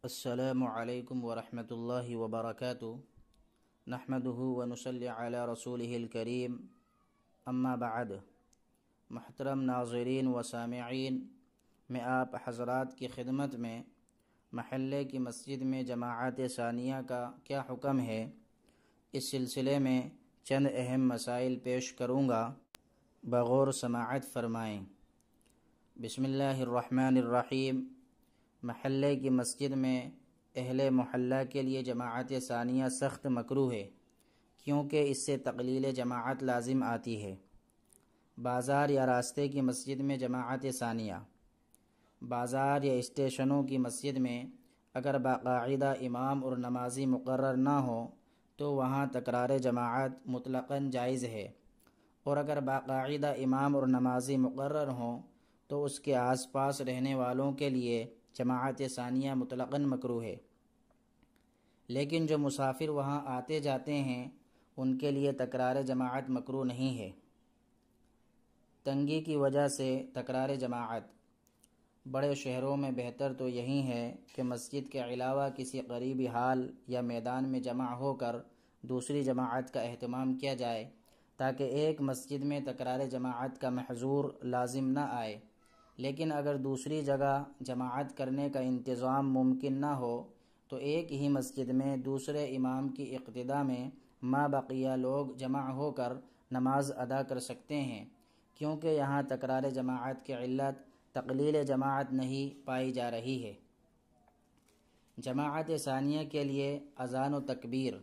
السلام علیکم ورحمۃ اللہ وبرکاتہ نحمدہ ونصلی علی رسولہ الکریم اما بعد۔ محترم ناظرین و سامعین، میں آپ حضرات کی خدمت میں محلے کی مسجد میں جماعت ثانیہ کا کیا حکم ہے، اس سلسلے میں چند اہم مسائل پیش کروں گا، بغور سماعت فرمائیں۔ بسم اللہ الرحمن الرحیم۔ محلے کی مسجد میں اہل محلہ کے لیے جماعت ثانیہ سخت مکروہ ہے، کیونکہ اس سے تقلیل جماعت لازم آتی ہے۔ بازار یا راستے کی مسجد میں جماعت ثانیہ۔ بازار یا اسٹیشنوں کی مسجد میں اگر باقاعدہ امام اور نمازی مقرر نہ ہو تو وہاں تکرار جماعت مطلقاً جائز ہے، اور اگر باقاعدہ امام اور نمازی مقرر ہوں تو اس کے آس پاس رہنے والوں کے لیے جماعت ثانیہ مطلقاً مکروہ ہے، لیکن جو مسافر وہاں آتے جاتے ہیں ان کے لیے تکرار جماعت مکروہ نہیں ہے۔ تنگی کی وجہ سے تکرار جماعت۔ بڑے شہروں میں بہتر تو یہی ہے کہ مسجد کے علاوہ کسی قریبی ہال یا میدان میں جمع ہو کر دوسری جماعت کا اہتمام کیا جائے، تاکہ ایک مسجد میں تکرار جماعت کا محظور لازم نہ آئے۔ لیکن اگر دوسری جگہ جماعت کرنے کا انتظام ممکن نہ ہو تو ایک ہی مسجد میں دوسرے امام کی اقتداء میں ما بقیہ لوگ جمع ہو کر نماز ادا کر سکتے ہیں، کیونکہ یہاں تکرار جماعت کی علت تقلیل جماعت نہیں پائی جا رہی ہے۔ جماعت ثانیہ کے لیے اذان و تکبیر۔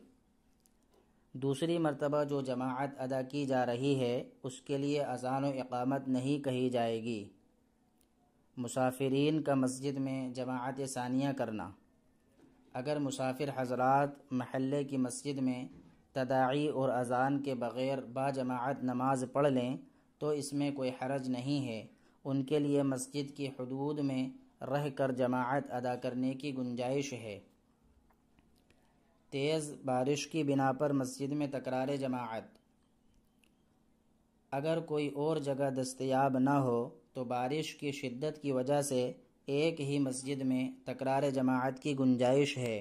دوسری مرتبہ جو جماعت ادا کی جا رہی ہے اس کے لیے اذان و اقامت نہیں کہی جائے گی۔ مسافرین کا مسجد میں جماعت ثانیہ کرنا۔ اگر مسافر حضرات محلے کی مسجد میں تداعی اور اذان کے بغیر باجماعت نماز پڑھ لیں تو اس میں کوئی حرج نہیں ہے، ان کے لیے مسجد کی حدود میں رہ کر جماعت ادا کرنے کی گنجائش ہے۔ تیز بارش کی بنا پر مسجد میں تکرار جماعت۔ اگر کوئی اور جگہ دستیاب نہ ہو تو بارش کی شدت کی وجہ سے ایک ہی مسجد میں تکرار جماعت کی گنجائش ہے۔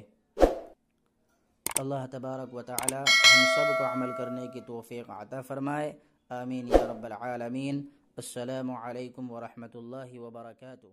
اللہ تبارک و تعالی ہم سب کو عمل کرنے کی توفیق عطا فرمائے، آمین یا رب العالمین۔ السلام علیکم ورحمۃ اللہ وبرکاتہ۔